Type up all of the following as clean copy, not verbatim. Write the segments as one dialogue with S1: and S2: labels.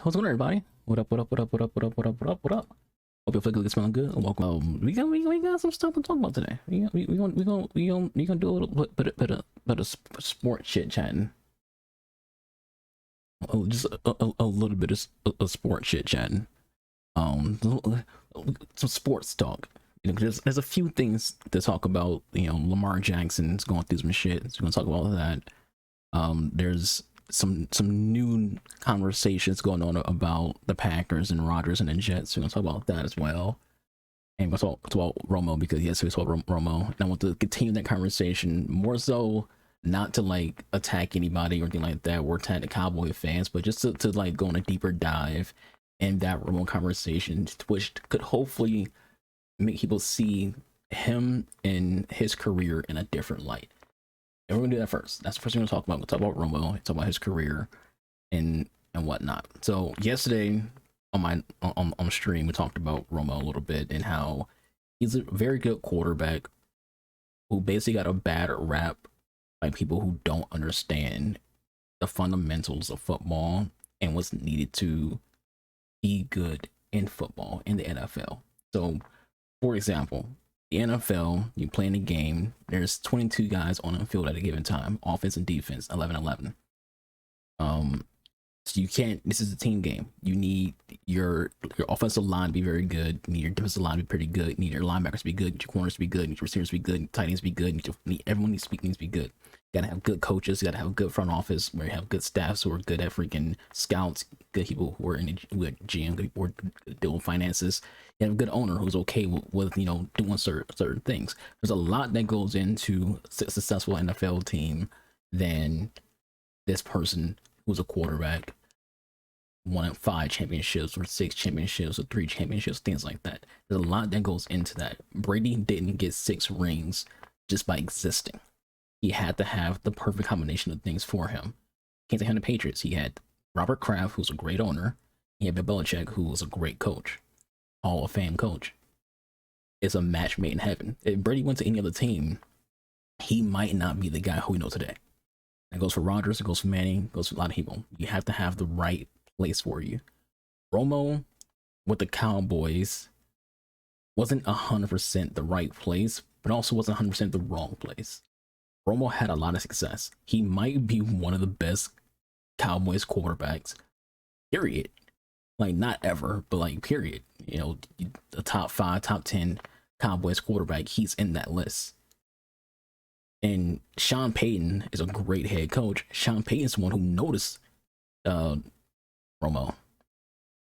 S1: What's going on, everybody? What up? What up? What up? What up? What up? What up? What up? What up? Hope your flicker is smelling good. Welcome. We got some stuff to talk about today. We gonna do a little bit of sport chit chatting. Oh, just a little bit of sport chit chatting. Some sports talk. You know, there's a few things to talk about. You know, Lamar Jackson's going through some shit. So we're gonna talk about that. There's some new conversations going on about the Packers and Rodgers and the Jets. We're gonna talk about that as well. And we're gonna talk about Romo because yes, we saw Romo. And I want to continue that conversation more so not to like attack anybody or anything like that or attack the Cowboy fans, but just to like go on a deeper dive in that Romo conversation, which could hopefully make people see him and his career in a different light. And we're gonna do that first. That's the first thing we're gonna talk about. We'll talk about Romo, talk about his career and whatnot. So yesterday on stream we talked about Romo a little bit and how he's a very good quarterback who basically got a bad rap by people who don't understand the fundamentals of football and what's needed to be good in football in the NFL. So for example, the NFL, you play in a game, there's 22 guys on the field at a given time, offense and defense, 11-11. So you can't, this is a team game. You need your offensive line to be very good, you need your defensive line to be pretty good, you need your linebackers to be good, you need your corners to be good, you need your receivers to be good, tight ends to be good, everyone needs to be good. You gotta have good coaches, you gotta have a good front office where you have good staffs who are good at freaking scouts, good people who are in the GM, good people who are doing finances. You have a good owner who's okay with you know, doing certain things. There's a lot that goes into a successful NFL team than this person who's a quarterback won 5 championships or 6 championships or 3 championships, things like that. There's a lot that goes into that. Brady didn't get 6 rings just by existing. He had to have the perfect combination of things for him. Can't say him the Patriots. He had Robert Kraft, who's a great owner. He had Bill Belichick, who was a great coach, Hall of Fame coach. It's a match made in heaven. If Brady went to any other team, he might not be the guy who we know today. That goes for Rodgers, it goes for Manning, it goes for a lot of people. You have to have the right place for you. Romo with the Cowboys wasn't 100% the right place, but also wasn't 100% the wrong place. Romo had a lot of success. He might be one of the best Cowboys quarterbacks, period. Like, not ever, but like, period. You know, the top 5, top 10 Cowboys quarterback, he's in that list. And Sean Payton is a great head coach. Sean Payton's the one who noticed Romo.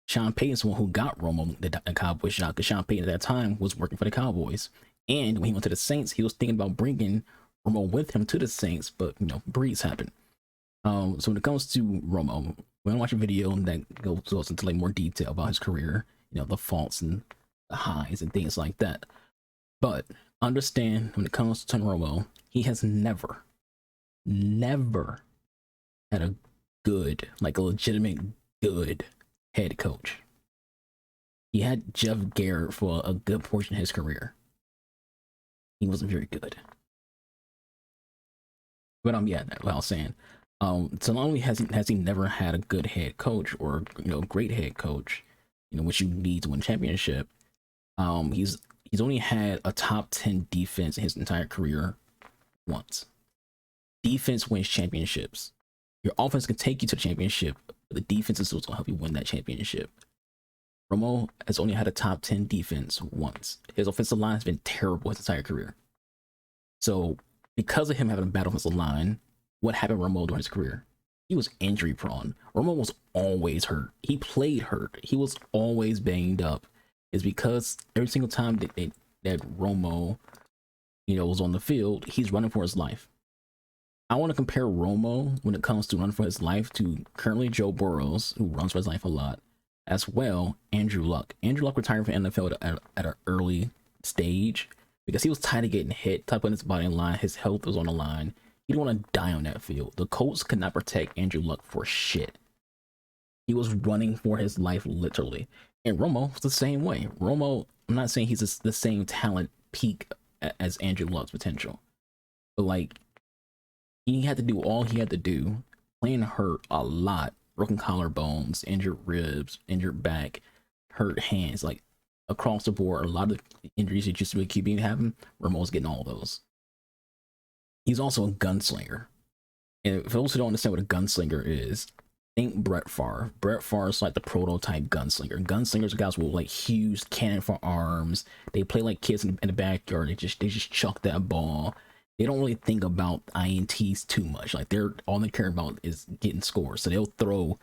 S1: Sean Payton's the one who got Romo the Cowboys job, because Sean Payton at that time was working for the Cowboys. And when he went to the Saints, he was thinking about bringing Romo with him to the Saints, but you know, breeze happened. So when it comes to Romo, we're gonna watch a video that goes into like more detail about his career, you know, the faults and the highs and things like that. But understand, when it comes to Tony Romo, he has never had a good, like a legitimate good head coach. He had Jeff Garrett for a good portion of his career. He wasn't very good. But yeah, that's what I was saying. So not only has he never had a good head coach or, you know, great head coach, you know, which you need to win a championship. He's only had a top 10 defense in his entire career once. Defense wins championships. Your offense can take you to the championship, but the defense is supposed to help you win that championship. Romo has only had a top 10 defense once. His offensive line has been terrible his entire career. So because of him having a bad offensive line, what happened to Romo during his career? He was injury prone. Romo was always hurt. He played hurt. He was always banged up. It's because every single time that Romo, you know, was on the field, he's running for his life. I want to compare Romo when it comes to running for his life to currently Joe Burrows, who runs for his life a lot, as well Andrew Luck. Andrew Luck retired from NFL at an early stage because he was tired of getting hit, tired of putting his body in line. His health was on the line. He didn't want to die on that field. The Colts could not protect Andrew Luck for shit. He was running for his life, literally. And Romo was the same way. Romo, I'm not saying he's the same talent peak as Andrew Luck's potential, but like, he had to do all he had to do, playing hurt a lot broken collarbones, injured ribs, injured back, hurt hands, like across the board. A lot of injuries that used to be QB having, Romo's getting all of those. He's also a gunslinger. And for those who don't understand what a gunslinger is, think Brett Favre. Brett Favre is like the prototype gunslinger. Gunslingers are guys with like huge cannon for arms. They play like kids in the backyard. They just chuck that ball. They don't really think about INTs too much. Like all they care about is getting scores. So they'll throw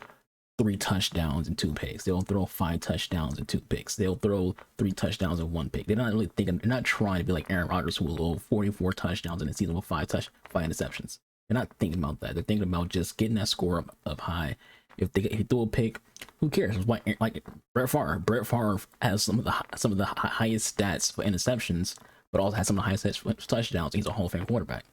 S1: 3 touchdowns and 2 picks. They'll throw 5 touchdowns and 2 picks. They'll throw 3 touchdowns and 1 pick. They're not really thinking. They're not trying to be like Aaron Rodgers, who will throw 44 touchdowns in a season with 5 interceptions. They're not thinking about that. They're thinking about just getting that score up high. If you throw a pick, who cares? Like Brett Favre. Brett Favre has some of the highest stats for interceptions, but also has some of the highest stats for touchdowns. He's a Hall of Fame quarterback.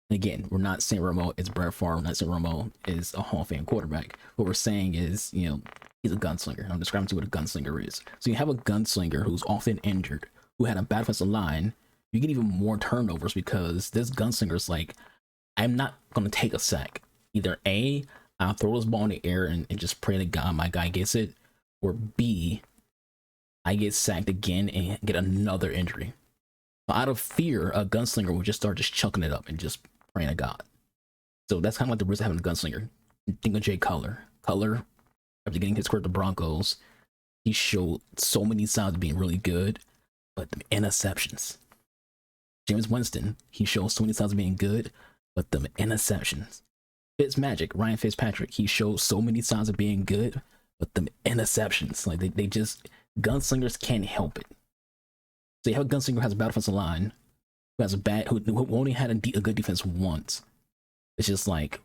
S1: Again, we're not saying Romo is Brett Favre. We're not saying Romo is a Hall of Fame quarterback. What we're saying is, he's a gunslinger. I'm describing to you what a gunslinger is. So you have a gunslinger who's often injured, who had a bad offensive line. You get even more turnovers because this gunslinger is like, I'm not going to take a sack. Either A, I'll throw this ball in the air and just pray to God my guy gets it, or B, I get sacked again and get another injury. So out of fear, a gunslinger will just start chucking it up and just praying to God. So that's kind of like the risk of having a gunslinger. Think of Jay Cutler. Cutler, after getting his career at the Broncos, he showed so many signs of being really good, but the interceptions. James Winston, he showed so many signs of being good, but the interceptions. Ryan Fitzpatrick, he showed so many signs of being good, but the interceptions, like they just, gunslingers can't help it. So you have a gunslinger who has a bad offensive line, who only had a good defense once. It's just like,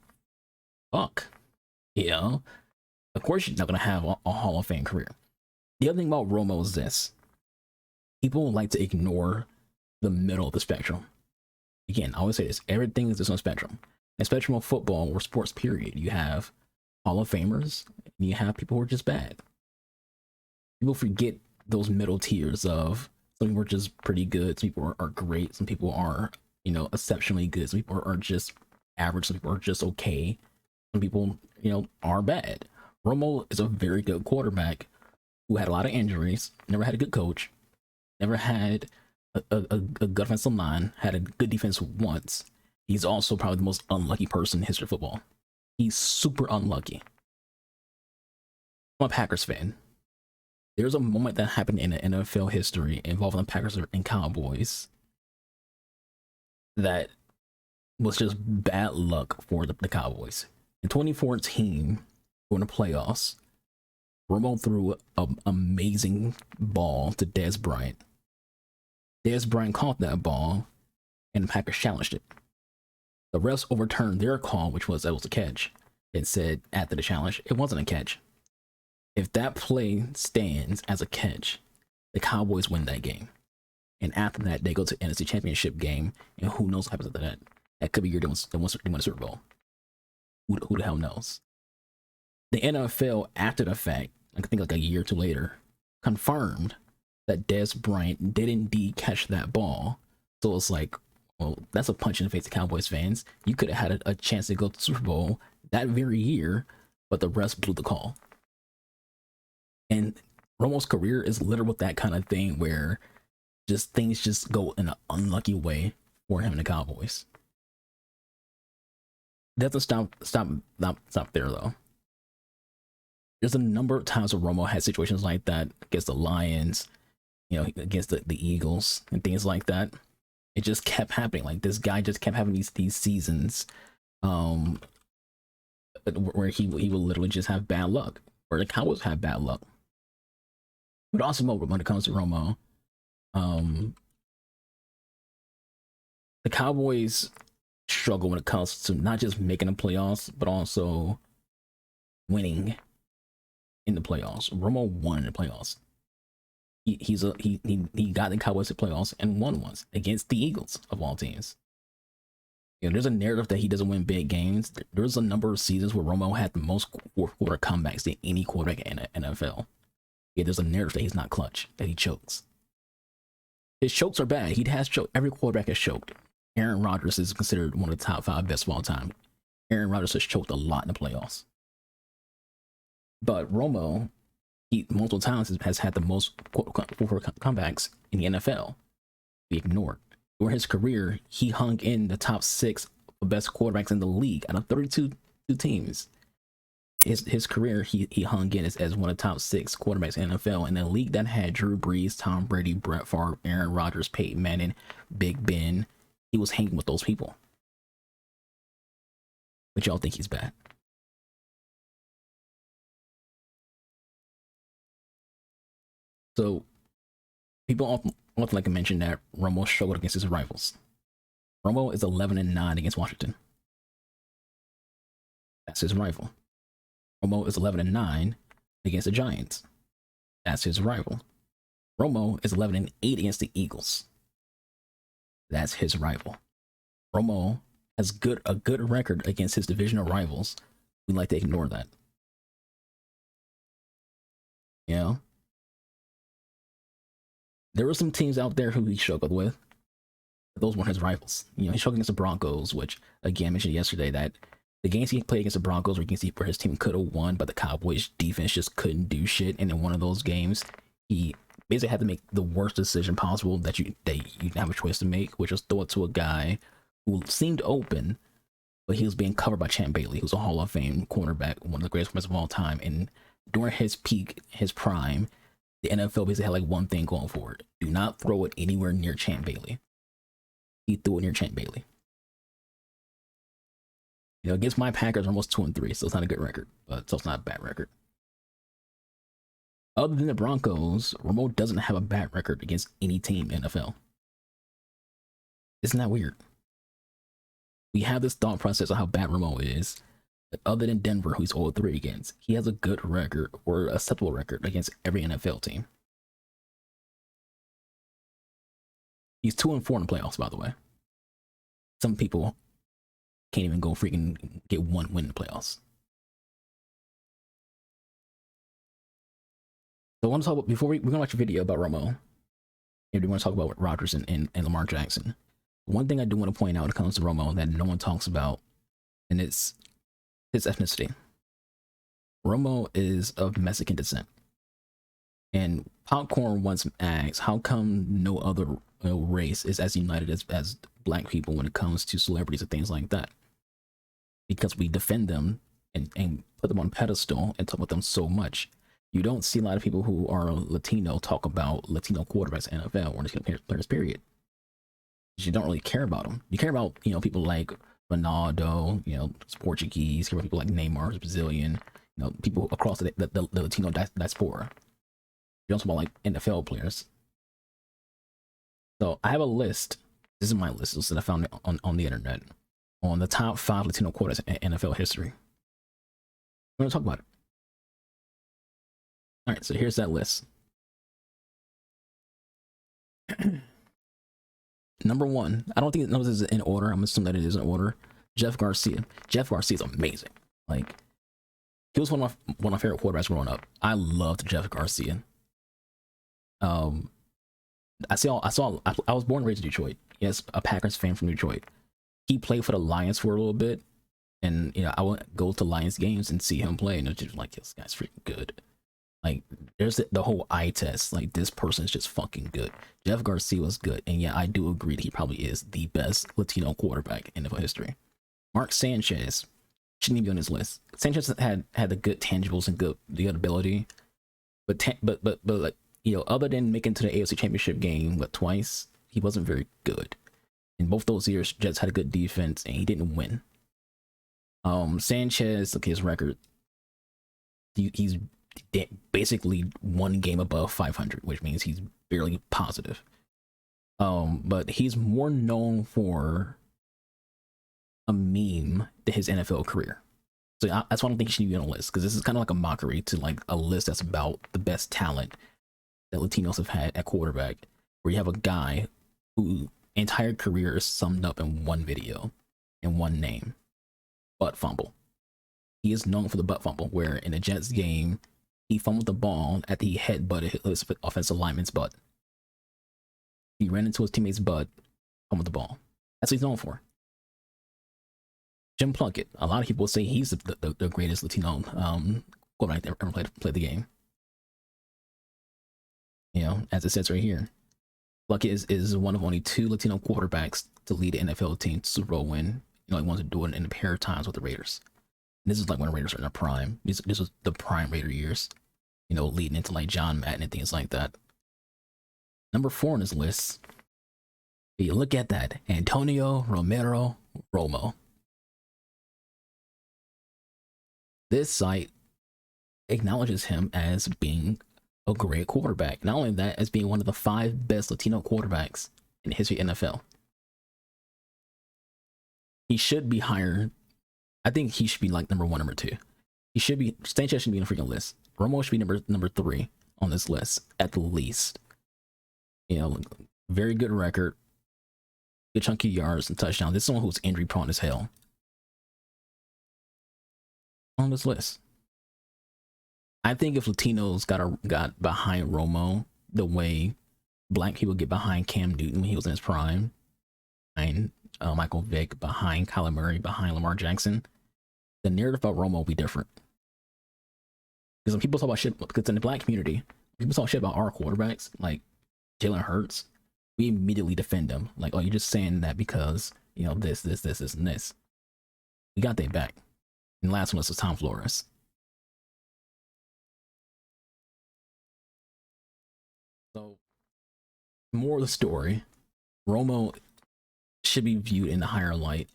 S1: fuck, Of course you're not gonna have a Hall of Fame career. The other thing about Romo is this: people like to ignore the middle of the spectrum. Again, I always say this: everything is just on a spectrum. A spectrum of football or sports, period. You have Hall of Famers, and you have people who are just bad. People forget those middle tiers of some people are just pretty good, some people are great, some people are, exceptionally good, some people are just average, some people are just okay, some people, are bad. Romo is a very good quarterback who had a lot of injuries, never had a good coach, never had a good offensive line, had a good defense once. He's also probably the most unlucky person in history of football. He's super unlucky. I'm a Packers fan. There's a moment that happened in the NFL history involving the Packers and Cowboys that was just bad luck for the Cowboys. In 2014, during the playoffs, Romo threw an amazing ball to Dez Bryant. Dez Bryant caught that ball, and the Packers challenged it. The refs overturned their call, which was that was a catch, and said after the challenge, it wasn't a catch. If that play stands as a catch, the Cowboys win that game. And after that, they go to NFC Championship game, and who knows what happens after that? That could be year they win a Super Bowl. Who the hell knows? The NFL, after the fact, I think like a year or two later, confirmed that Dez Bryant did indeed catch that ball. So it's like, well, that's a punch in the face to Cowboys fans. You could have had a chance to go to the Super Bowl that very year, but the refs blew the call. And Romo's career is littered with that kind of thing where just things just go in an unlucky way for him and the Cowboys. That doesn't stop there though. There's a number of times where Romo had situations like that against the Lions, against the Eagles and things like that. It just kept happening. Like this guy just kept having these seasons where he will literally just have bad luck, or the Cowboys have bad luck. But also when it comes to Romo, the Cowboys struggle when it comes to not just making the playoffs, but also winning in the playoffs. Romo won in the playoffs. He got the Cowboys to playoffs and won once against the Eagles of all teams. There's a narrative that he doesn't win big games. There's a number of seasons where Romo had the most fourth quarter comebacks than any quarterback in the NFL. There's a narrative that he's not clutch, that he chokes. His chokes are bad. He has choked. Every quarterback has choked. Aaron Rodgers is considered one of the top 5 best of all time. Aaron Rodgers has choked a lot in the playoffs. But Romo, he multiple times has had the most comebacks in the NFL. Be ignored. During his career, he hung in the top 6 best quarterbacks in the league out of 32 teams. His career, he hung in as one of the top 6 quarterbacks in the NFL in a league that had Drew Brees, Tom Brady, Brett Favre, Aaron Rodgers, Peyton Manning, Big Ben. He was hanging with those people. But y'all think he's bad. So people often like to mention that Romo struggled against his rivals. Romo is 11-9 against Washington. That's his rival. Romo is 11-9 against the Giants. That's his rival. Romo is 11-8 against the Eagles. That's his rival. Romo has a good record against his divisional rivals. We like to ignore that. You know? There were some teams out there who he struggled with. But those weren't his rivals. You know, he struggled against the Broncos, which, again, I mentioned yesterday that the games he played against the Broncos where his team could have won, but the Cowboys defense just couldn't do shit. And in one of those games, he basically had to make the worst decision possible that you didn't have a choice to make, which was throw it to a guy who seemed open, but he was being covered by Champ Bailey, who's a Hall of Fame cornerback, one of the greatest cornerbacks of all time. And during his peak, his prime, the NFL basically had like one thing going for it: do not throw it anywhere near Champ Bailey. He threw it near Champ Bailey. You know, against my Packers, almost 2-3, so it's not a good record, but so it's not a bad record. Other than the Broncos, Romo doesn't have a bad record against any team in the NFL. Isn't that weird? We have this thought process of how bad Romo is, but other than Denver, who he's 0-3 against, he has a good record or a acceptable record against every NFL team. He's 2-4 in the playoffs, by the way. Some people can't even go freaking get one win in the playoffs. So I want to talk about, before we're going to watch a video about Romo, and we want to talk about Rodgers and Lamar Jackson. One thing I do want to point out when it comes to Romo that no one talks about, and it's his ethnicity. Romo is of Mexican descent. And Popcorn once asked, how come no other race is as united as black people when it comes to celebrities and things like that? Because we defend them and put them on a pedestal and talk about them so much. You don't see a lot of people who are Latino talk about Latino quarterbacks in NFL or Latino players, period. You don't really care about them. You care about, you know, people like Ronaldo, you know, Portuguese, care about people like Neymar, Brazilian, you know, people across the Latino diaspora. You don't talk about like NFL players. So I have a list. This is my list that I found on the internet on the top 5 Latino quarterbacks in NFL history. We're gonna talk about it. All right, so here's that list. Number 1, I don't think this is in order. I'm assuming that it is in order. Jeff Garcia. Jeff Garcia is amazing. Like, he was one of my favorite quarterbacks growing up. I loved Jeff Garcia. I was born and raised in Detroit. Yes, a Packers fan from Detroit. He played for the Lions for a little bit, and you know, I would go to Lions games and see him play, and it's just like, this guy's freaking good. Like, there's the whole eye test. Like, this person is just fucking good. Jeff Garcia was good, and yeah, I do agree that he probably is the best Latino quarterback in NFL history. Mark Sanchez shouldn't even be on this list. Sanchez had the good tangibles and the good ability, but like, you know, other than making to the AFC Championship game twice, he wasn't very good. In both those years, Jets had a good defense, and he didn't win. Sanchez, look at his record. He's basically one game above 500, which means he's barely positive. But he's more known for a meme than his NFL career. So that's why I don't think he should be on a list, because this is kind of like a mockery to like a list that's about the best talent that Latinos have had at quarterback, where you have a guy whose entire career is summed up in one video and one name: butt fumble. He is known for the butt fumble, where in a Jets game, he fumbled the ball at the headbutted his offensive lineman's butt. He ran into his teammate's butt, fumbled the ball. That's what he's known for. Jim Plunkett. A lot of people say he's the greatest Latino quarterback that ever played the game. You know, as it says right here, Luck is one of only 2 Latino quarterbacks to lead an NFL team to Super Bowl win. You know, he wants to do it in a pair of times with the Raiders. And this is like when the Raiders are in their prime. This was the prime Raider years. You know, leading into like John Madden and things like that. Number 4 on this list. You look at that, Antonio Romero Romo. This site acknowledges him as being a great quarterback. Not only that, as being one of the 5 best Latino quarterbacks in the history of NFL. He should be higher. I think he should be like number 1, number 2. He should be. Sanchez should be on the freaking list. Romo should be number 3 on this list at the least. You know, very good record, good chunky yards and touchdowns. This is someone who's injury prone as hell on this list. I think if Latinos got behind Romo the way black people get behind Cam Newton when he was in his prime, behind Michael Vick, behind Kyler Murray, behind Lamar Jackson, the narrative about Romo will be different. Because when people talk about shit, because in the black community, people talk shit about our quarterbacks, like Jalen Hurts, we immediately defend them. Like, oh, you're just saying that because, you know, this, and this. We got that back. And the last one was Tom Flores. So, more of the story, Romo should be viewed in the higher light,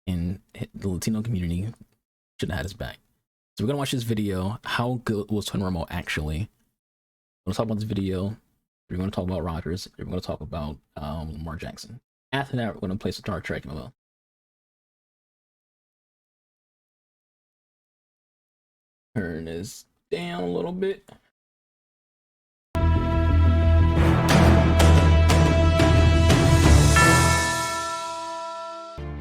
S1: and the Latino community should have had his back. So we're gonna watch this video. How good was Tony Romo actually? We're gonna talk about this video. We're gonna talk about Rodgers. We're gonna talk about Lamar Jackson. After that, we're gonna play some Star Trek MMO. Turn this down a little bit.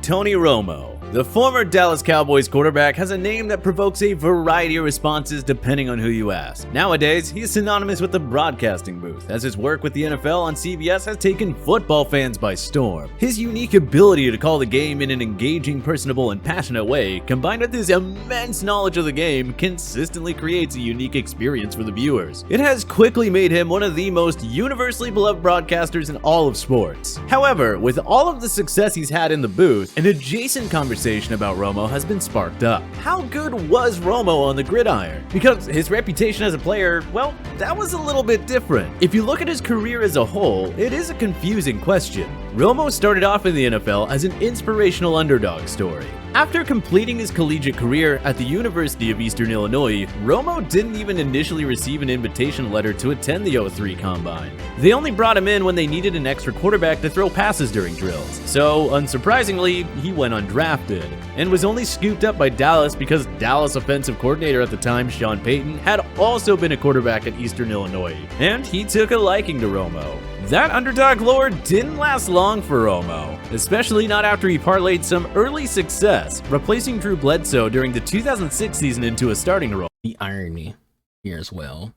S2: Tony Romo, the former Dallas Cowboys quarterback, has a name that provokes a variety of responses depending on who you ask. Nowadays, he is synonymous with the broadcasting booth, as his work with the NFL on CBS has taken football fans by storm. His unique ability to call the game in an engaging, personable, and passionate way, combined with his immense knowledge of the game, consistently creates a unique experience for the viewers. It has quickly made him one of the most universally beloved broadcasters in all of sports. However, with all of the success he's had in the booth, an adjacent conversation about Romo has been sparked up. How good was Romo on the gridiron? Because his reputation as a player, well, that was a little bit different. If you look at his career as a whole, it is a confusing question. Romo started off in the NFL as an inspirational underdog story. After completing his collegiate career at the University of Eastern Illinois, Romo didn't even initially receive an invitation letter to attend the 03 Combine. They only brought him in when they needed an extra quarterback to throw passes during drills. So, unsurprisingly, he went undrafted, and was only scooped up by Dallas because Dallas offensive coordinator at the time, Sean Payton, had also been a quarterback at Eastern Illinois, and he took a liking to Romo. That underdog lore didn't last long for Romo, especially not after he parlayed some early success, replacing Drew Bledsoe during the 2006 season into a starting role.
S1: The irony here as well.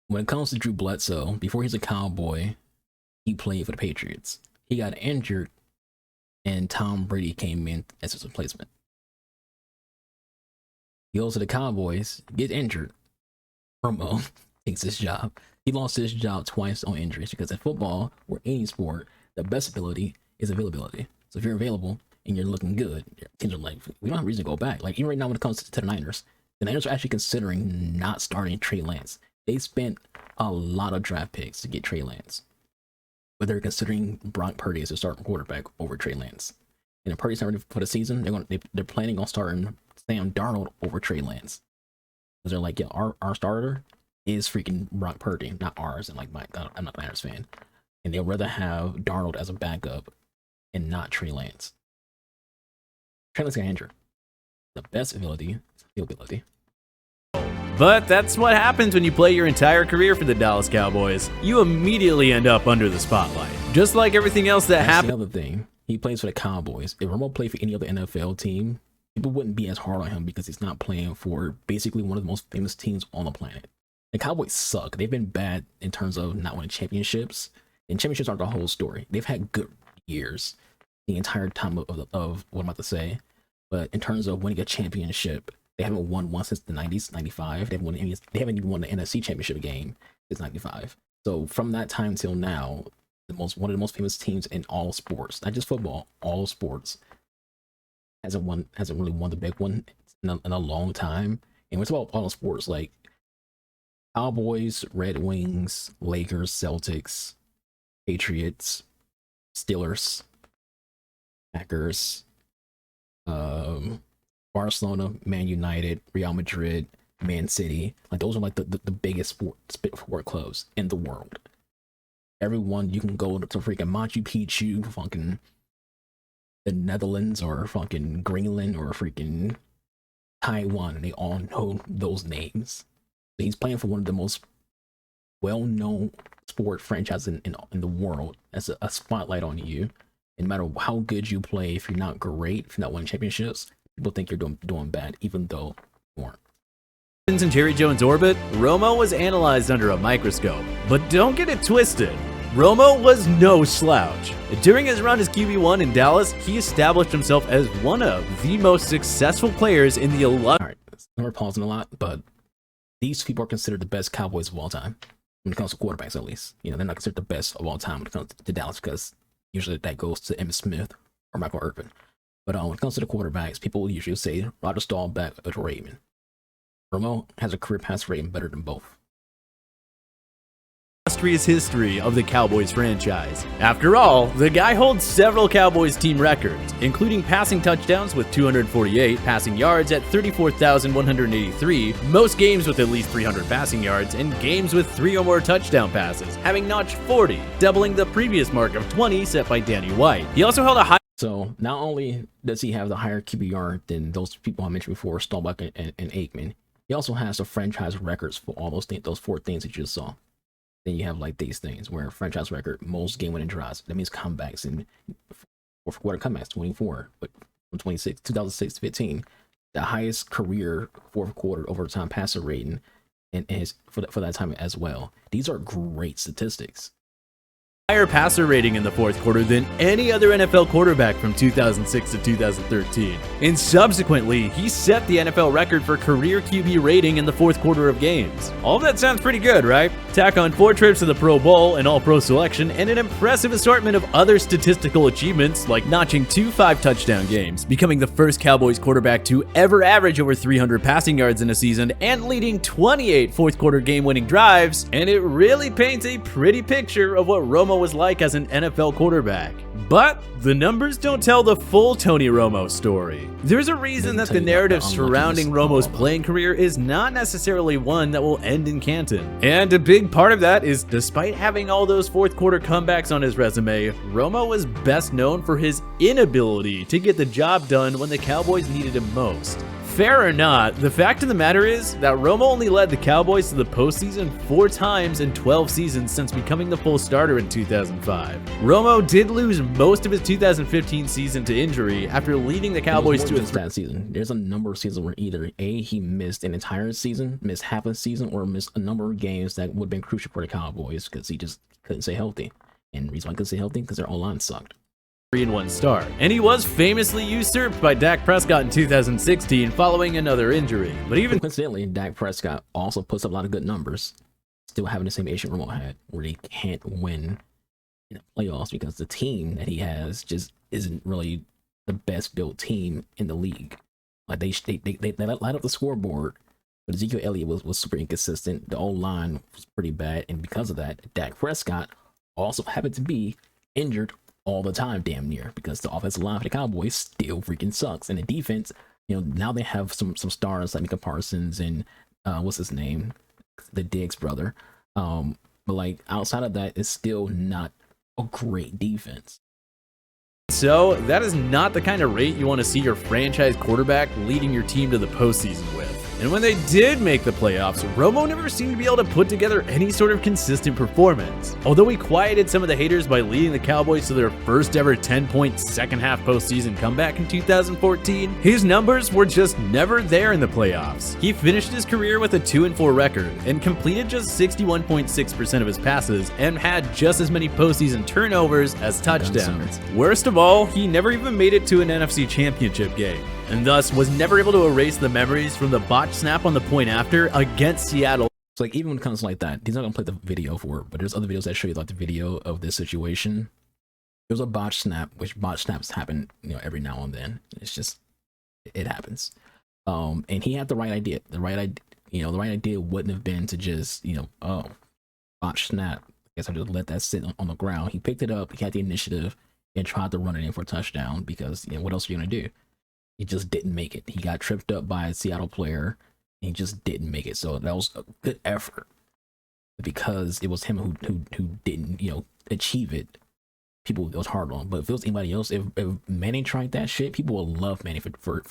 S1: When it comes to Drew Bledsoe, before he's a Cowboy, he played for the Patriots. He got injured, and Tom Brady came in as his replacement. He goes to the Cowboys, gets injured. Romo takes his job. He lost his job twice on injuries because in football or any sport, the best ability is availability. So if you're available and you're looking good, teams are like, we don't have a reason to go back. Like even right now when it comes to the Niners are actually considering not starting Trey Lance. They spent a lot of draft picks to get Trey Lance. But they're considering Brock Purdy as a starting quarterback over Trey Lance. And if Purdy's not ready for the season, they're planning on starting Sam Darnold over Trey Lance. Because they're like, yeah, our starter is freaking Brock Purdy, not ours. And like, I'm not a Niners fan. And they'll rather have Darnold as a backup and not Trey Lance. Trey Lance got injured. The best ability is availability.
S2: But that's what happens when you play your entire career for the Dallas Cowboys. You immediately end up under the spotlight. Just like everything else that happened.
S1: The other thing, he plays for the Cowboys. If Romo played for any other NFL team, people wouldn't be as hard on him because he's not playing for basically one of the most famous teams on the planet. The Cowboys suck. They've been bad in terms of not winning championships. And championships aren't the whole story. They've had good years the entire time of what I'm about to say. But in terms of winning a championship, They haven't won one since the 90s, 95. They haven't even won the NFC Championship game since 95. So from that time till now, one of the most famous teams in all sports, not just football, all sports, hasn't really won the big one in a long time. And it's about all sports, like Cowboys, Red Wings, Lakers, Celtics, Patriots, Steelers, Packers, Barcelona, Man United, Real Madrid, Man City. Like those are like the biggest sport clubs in the world. Everyone, you can go to freaking Machu Picchu, fucking the Netherlands, or fucking Greenland, or freaking Taiwan, and they all know those names. He's playing for one of the most well-known sport franchises in the world. That's a spotlight on you. And no matter how good you play, if you're not great, if you're not winning championships, people think you're doing bad, even though you weren't.
S2: In Jerry Jones' orbit, Romo was analyzed under a microscope. But don't get it twisted. Romo was no slouch. During his run as QB1 in Dallas, he established himself as one of the most successful players in the
S1: All right, we're pausing a lot, but these people are considered the best Cowboys of all time. When it comes to quarterbacks, at least. You know, they're not considered the best of all time when it comes to Dallas, because usually that goes to Emmitt Smith or Michael Irvin. But when it comes to the quarterbacks, people usually say Rodgers, Staubach, or Raymond. Romo has a career pass rating better than both.
S2: Illustrious history of the Cowboys franchise. After all, the guy holds several Cowboys team records, including passing touchdowns with 248, passing yards at 34,183, most games with at least 300 passing yards, and games with 3 or more touchdown passes, having notched 40, doubling the previous mark of 20 set by Danny White. He also held a high.
S1: So not only does he have the higher QBR than those people I mentioned before, Staubach and Aikman, he also has the franchise records for all those 4 things that you just saw. Then you have like these things where franchise record, most game-winning drives. That means comebacks, and fourth quarter comebacks, 24, but from 2006 to 15, the highest career fourth quarter overtime passer rating, and is for that time as well. These are great statistics.
S2: Higher passer rating in the fourth quarter than any other NFL quarterback from 2006 to 2013. And subsequently, he set the NFL record for career QB rating in the fourth quarter of games. All of that sounds pretty good, right? Tack on 4 trips to the Pro Bowl, an All-Pro selection, and an impressive assortment of other statistical achievements, like notching 2 5-touchdown games, becoming the first Cowboys quarterback to ever average over 300 passing yards in a season, and leading 28 fourth quarter game-winning drives, and it really paints a pretty picture of what Romo was like as an NFL quarterback. But the numbers don't tell the full Tony Romo story. There's a reason that the narrative surrounding Romo's playing career is not necessarily one that will end in Canton. And a big part of that is, despite having all those fourth quarter comebacks on his resume, Romo was best known for his inability to get the job done when the Cowboys needed him most. Fair or not, the fact of the matter is that Romo only led the Cowboys to the postseason 4 times in 12 seasons since becoming the full starter in 2005. Romo did lose most of his 2015 season to injury after leading the Cowboys to
S1: that season. There's a number of seasons where either he missed an entire season, missed half a season, or missed a number of games that would have been crucial for the Cowboys because he just couldn't stay healthy. And the reason why he couldn't stay healthy, because their O-line sucked.
S2: 3-1 start, and he was famously usurped by Dak Prescott in 2016 following another injury. But even
S1: coincidentally, Dak Prescott also puts up a lot of good numbers, still having the same issue Romo had, where they can't win in the playoffs because the team that he has just isn't really the best built team in the league. Like they light up the scoreboard, but Ezekiel Elliott was super inconsistent. The O-line was pretty bad, and because of that, Dak Prescott also happened to be injured all the time, damn near, because the offensive line for the Cowboys still freaking sucks. And the defense, now they have some stars like Micah Parsons and what's his name, the Diggs brother. But like outside of that, it's still not a great defense.
S2: So that is not the kind of rate you want to see your franchise quarterback leading your team to the postseason with. And when they did make the playoffs, Romo never seemed to be able to put together any sort of consistent performance. Although he quieted some of the haters by leading the Cowboys to their first ever 10-point second half postseason comeback in 2014, his numbers were just never there in the playoffs. He finished his career with a 2-4 record and completed just 61.6% of his passes and had just as many postseason turnovers as touchdowns. Worst of all, he never even made it to an NFC Championship game. and thus was never able to erase the memories from the botched snap on the point after against Seattle.
S1: So like even when it comes like that, he's not gonna play the video for it, but there's other videos that show you like the video of this situation. There's a botched snap, which botched snaps happen, every now and then. It's just it happens. And he had the right idea. The right idea wouldn't have been to just, botched snap. I guess I just let that sit on the ground. He picked it up, he had the initiative, and tried to run it in for a touchdown because what else are you gonna do? He just didn't make it. He got tripped up by a Seattle player. And he just didn't make it. So that was a good effort because it was him who didn't achieve it. People, it was hard on. But if it was anybody else, if Manning tried that shit, people will love Manning for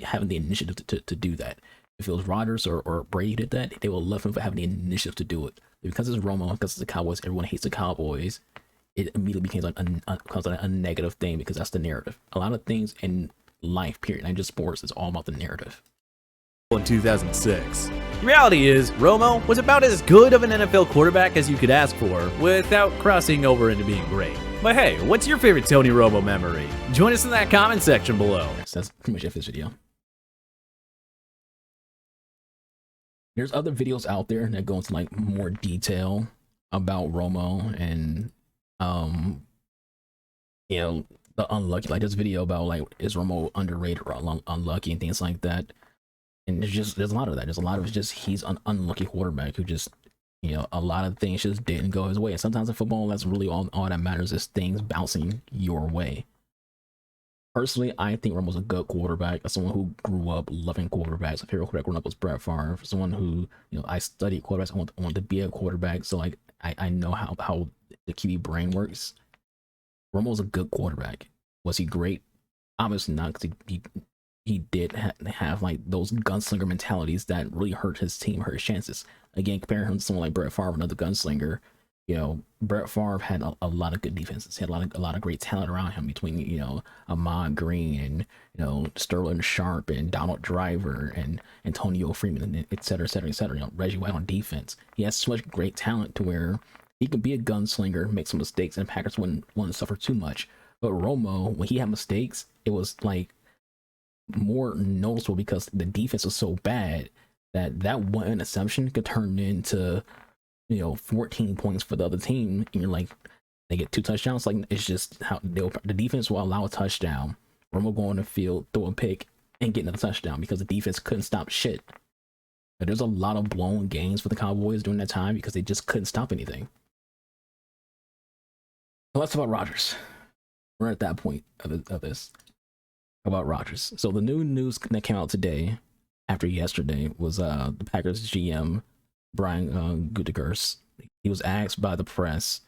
S1: having the initiative to do that. If it was Rodgers or Brady did that, they will love him for having the initiative to do it. Because it's Romo, because it's the Cowboys, everyone hates the Cowboys. It immediately becomes like a negative thing because that's the narrative. A lot of things in life, period, not just sports, it's all about the narrative.
S2: In 2006. The reality is, Romo was about as good of an NFL quarterback as you could ask for without crossing over into being great. But hey, what's your favorite Tony Romo memory? Join us in that comment section below.
S1: So that's pretty much it for this video. There's other videos out there that go into like more detail about Romo and the unlucky. Like this video about like is Romo underrated or unlucky and things like that. And there's a lot of that. There's a lot of just he's an unlucky quarterback who just a lot of things just didn't go his way. And sometimes in football, that's really all that matters is things bouncing your way. Personally, I think Romo's a good quarterback. As someone who grew up loving quarterbacks, a favorite quarterback growing up was Brett Favre. For someone who I studied quarterbacks, I want to be a quarterback. So like I know how the QB brain works. Romo's a good quarterback. Was he great? Obviously not, because he did have like those gunslinger mentalities that really hurt his team, hurt his chances. Again, comparing him to someone like Brett Favre, another gunslinger, Brett Favre had a lot of good defenses. He had a lot of great talent around him between, Ahmad Green and, Sterling Sharp and Donald Driver and Antonio Freeman, and et cetera, et cetera, et cetera. Reggie White on defense. He has so much great talent to where he could be a gunslinger, make some mistakes, and the Packers wouldn't want to suffer too much. But Romo, when he had mistakes, it was like more noticeable because the defense was so bad that one interception could turn into 14 points for the other team, and you're like, they get 2 touchdowns. Like, it's just how the defense will allow a touchdown, Romo go on the field, throw a pick, and get another touchdown because the defense couldn't stop shit. But there's a lot of blown games for the Cowboys during that time because they just couldn't stop anything. So let's talk about Rodgers. We're at that point of this. About Rodgers. So the new news that came out today, after yesterday, was the Packers GM Brian Gutekunst. He was asked by the press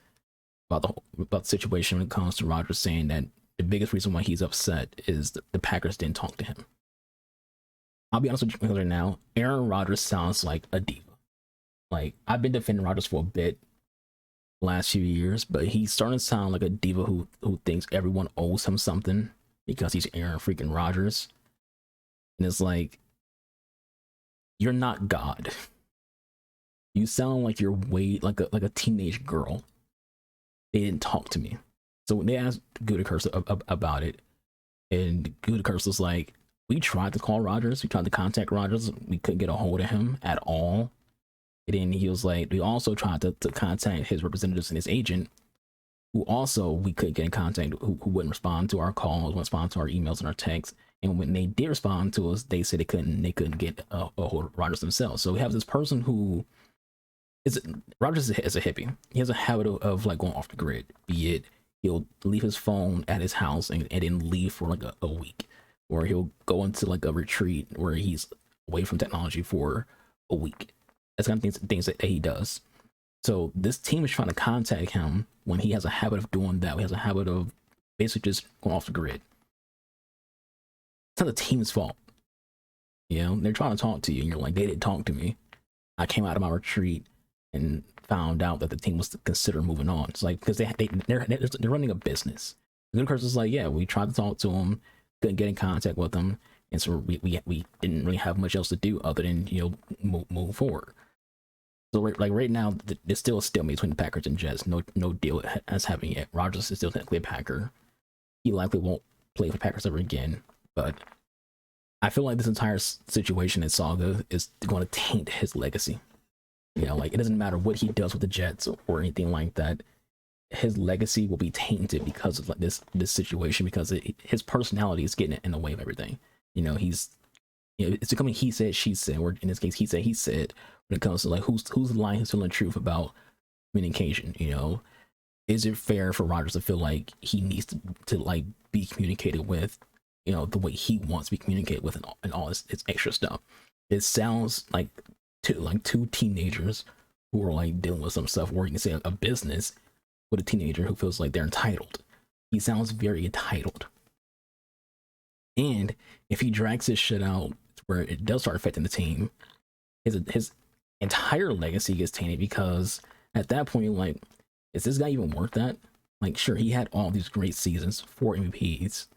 S1: about the situation when it comes to Rodgers, saying that the biggest reason why he's upset is the Packers didn't talk to him. I'll be honest with you right now, Aaron Rodgers sounds like a diva. Like, I've been defending Rodgers for a bit the last few years, but he's starting to sound like a diva who thinks everyone owes him something because he's Aaron freaking Rodgers. And it's like, you're not God. You sound like you're way like a teenage girl. They didn't talk to me. So when they asked Gutekunst about it, and Gutekunst was like, we tried to call Rodgers, we tried to contact Rodgers, we couldn't get a hold of him at all. And then he was like, we also tried to contact his representatives and his agent, who also we couldn't get in contact, who wouldn't respond to our calls, wouldn't respond to our emails and our texts. And when they did respond to us, they said they couldn't get a hold of Rodgers themselves. So we have this person who Rodgers is a hippie. He has a habit of like going off the grid. Be it he'll leave his phone at his house and then leave for like a week, or he'll go into like a retreat where he's away from technology for a week. That's kind of things that he does. So this team is trying to contact him when he has a habit of doing that. He has a habit of basically just going off the grid. It's not the team's fault. They're trying to talk to you, and you're like, they didn't talk to me. I came out of my retreat and found out that the team was to consider moving on. It's like, because they're running a business. The Gutekunst is like, yeah, we tried to talk to him, couldn't get in contact with him, and so we didn't really have much else to do other than move forward. So right now, there's still a stalemate between the Packers and Jets. No deal has happened yet. Rodgers is still technically a Packer. He likely won't play for the Packers ever again, but I feel like this entire situation in Saga is going to taint his legacy. You know, like it doesn't matter what he does with the Jets or anything like that. His legacy will be tainted because of like this situation, because his personality is getting in the way of everything. You know, it's becoming he said, she said, or in this case, he said, when it comes to like who's lying, who's telling the truth about communication. You know, is it fair for Rodgers to feel like he needs to like be communicated with, you know, the way he wants to be communicated with, and all this extra stuff? It sounds like two teenagers who are like dealing with some stuff, or you can say a business with a teenager who feels like they're entitled. He sounds very entitled. And if he drags his shit out where it does start affecting the team, his entire legacy gets tainted, because at that point, like, is this guy even worth that? Like, sure, he had all these great seasons, 4 MVPs,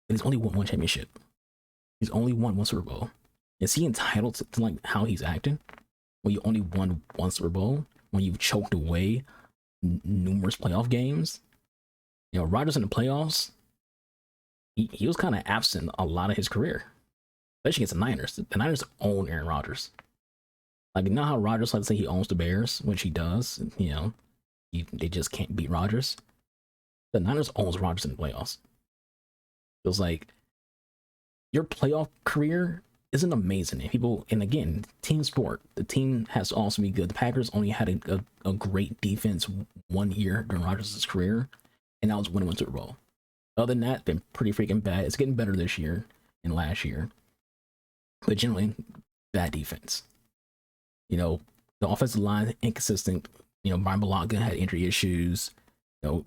S1: but he's only won 1 championship. He's only won 1 Super Bowl. Is he entitled to like how he's acting when you only won 1 Super Bowl, when you've choked away numerous playoff games? You know, Rodgers in the playoffs, he was kind of absent a lot of his career, especially against the Niners. The Niners own Aaron Rodgers. Like, you know how Rodgers likes to say he owns the Bears, which he does. You know, they just can't beat Rodgers. The Niners owns Rodgers in the playoffs. It was like, your playoff career isn't amazing. And again, team sport. The team has to also be good. The Packers only had a great defense 1 year during Rodgers' career, and that was winning 1 Super Bowl. Other than that, been pretty freaking bad. It's getting better this year and last year, but generally, bad defense. You know, the offensive line inconsistent. You know, Brian Bulaga had injury issues. You know,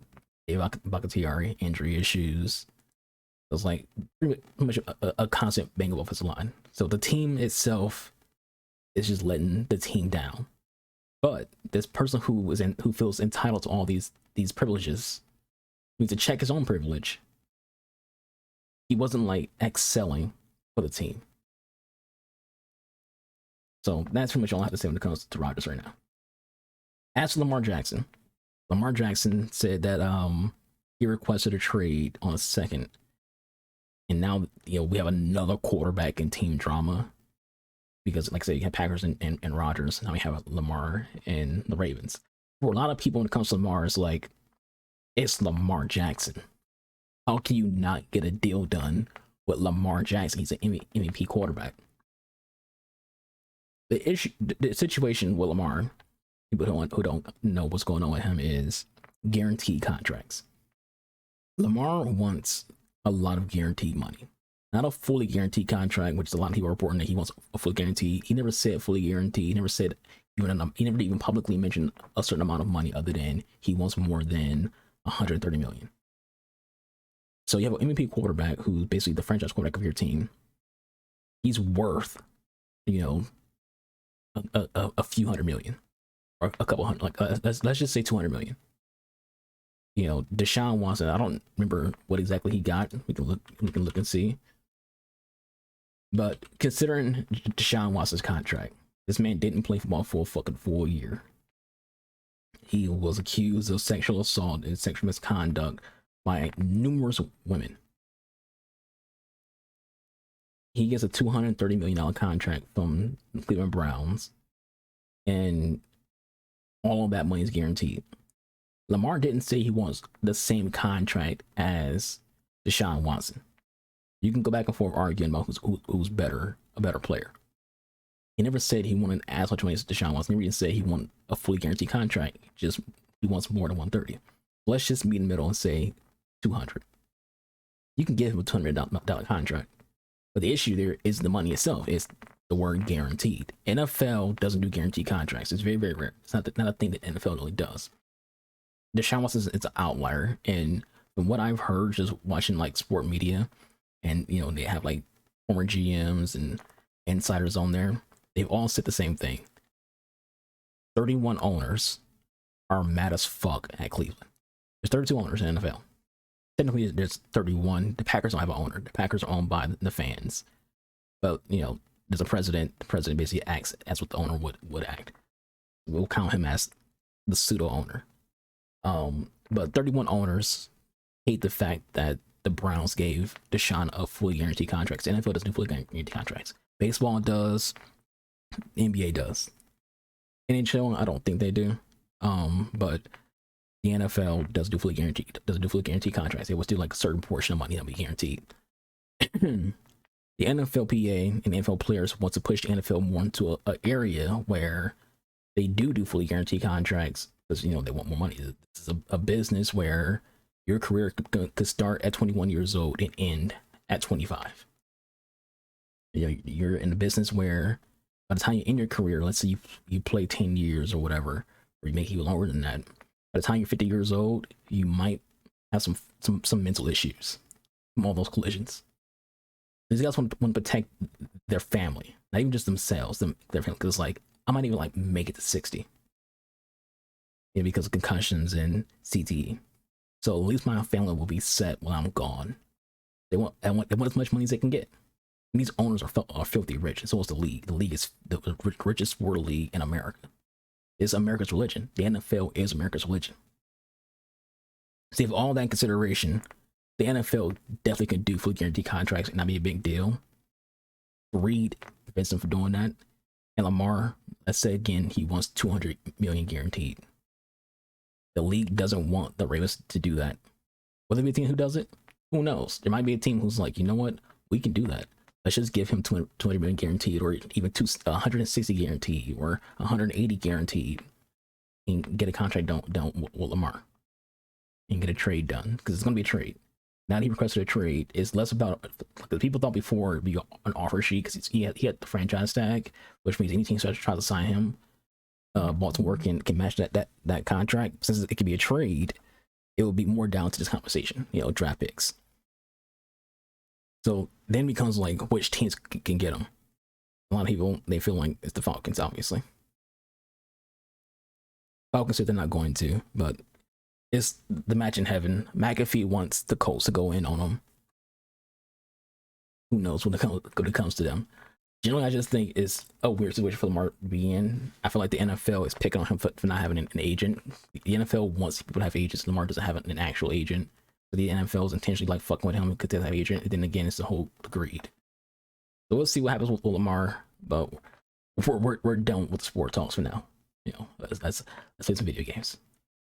S1: Dave Bakhtiari injury issues. It was like pretty much a constant bang of offensive line. So the team itself is just letting the team down. But this person who feels entitled to all these privileges needs to check his own privilege. He wasn't like excelling for the team. So that's pretty much all I have to say when it comes to Rodgers right now. As for Lamar Jackson said that he requested a trade on a second. And now, you know, we have another quarterback in team drama, because, like I said, you have Packers and Rodgers. Now we have Lamar and the Ravens. For a lot of people, when it comes to Lamar, it's like, it's Lamar Jackson. How can you not get a deal done with Lamar Jackson? He's an MVP quarterback. The situation with Lamar, people who don't know what's going on with him, is guaranteed contracts. Lamar wants a lot of guaranteed money, not a fully guaranteed contract, which is a lot of people are reporting that he wants a full guarantee. He never said fully guaranteed. He never said he never even publicly mentioned a certain amount of money, other than he wants more than 130 million. So you have an MVP quarterback who's basically the franchise quarterback of your team. He's worth, you know, a few hundred million, or a couple hundred. Like let's just say 200 million. You know, Deshaun Watson, I don't remember what exactly he got. We can look and see. But considering Deshaun Watson's contract, this man didn't play football for a fucking full year. He was accused of sexual assault and sexual misconduct by numerous women. He gets a $230 million contract from the Cleveland Browns, and all of that money is guaranteed. Lamar didn't say he wants the same contract as Deshaun Watson. You can go back and forth arguing about who's better, a better player. He never said he wanted as much money as Deshaun Watson. He never even said he wanted a fully guaranteed contract. Just he wants more than 130. Let's just meet in the middle and say 200. You can give him a $200 contract, but the issue there is the money itself. It's the word guaranteed. NFL doesn't do guaranteed contracts. It's very, very rare. It's not a thing that NFL really does. Deshaun Watson is an outlier, and from what I've heard, just watching like sport media, and you know, they have like former GMs and insiders on there, they've all said the same thing. 31 owners are mad as fuck at Cleveland. There's 32 owners in the NFL. Technically, there's 31. The Packers don't have an owner. The Packers are owned by the fans. But, you know, there's a president. The president basically acts as what the owner would act. We'll count him as the pseudo owner. But 31 owners hate the fact that the Browns gave Deshaun a fully guaranteed contract. The NFL doesn't do fully guaranteed contracts. Baseball does. NBA does. NHL, I don't think they do. But the NFL does do fully guaranteed contracts. They will do like a certain portion of money that'll be guaranteed. The NFLPA and NFL players want to push the NFL more into an area where they do fully guaranteed contracts because they want more money. This is a business where your career could start at 21 years old and end at 25. You're in a business where by the time you end your career, let's say you play 10 years or whatever, or you make it longer than that. By the time you're 50 years old, you might have some mental issues from all those collisions. These guys want to protect their family, not even just themselves, their family. Because like I might even like make it to 60, because of concussions and CTE. So at least my family will be set when I'm gone. They want as much money as they can get. And these owners are filthy rich, and so is the league. The league is the richest sport league in America. It's America's religion. The NFL is America's religion. See, if all that in consideration, the NFL definitely could do fully guaranteed contracts and not be a big deal. Reed prevents them from doing that. And Lamar, let's say again, he wants $200 million guaranteed. The league doesn't want the Ravens to do that. Will there be a team who does it? Who knows? There might be a team who's like, you know what? We can do that. Let's just give him $200 million guaranteed, or even 160 guaranteed, or 180 guaranteed, and get a contract done with Lamar, and get a trade done, because it's going to be a trade. Now that he requested a trade, it's less about, like people thought before, it'd be an offer sheet because he had the franchise tag, which means any team starts to try to sign him, Baltimore can match that contract. Since it could be a trade, it will be more down to this conversation, draft picks. So then it becomes like which teams can get them. A lot of people, they feel like it's the Falcons, obviously. Falcons said they're not going to, but it's the match in heaven. McAfee wants the Colts to go in on them. Who knows when it comes to them. Generally, I just think it's a weird situation for Lamar to be in. I feel like the NFL is picking on him for not having an agent. The NFL wants people to have agents. Lamar doesn't have an actual agent. So the NFL is intentionally like fucking with him because they have an agent. And then again, it's the whole greed. So we'll see what happens with Lamar. But we're done with the sport talks for now. Let's play some video games.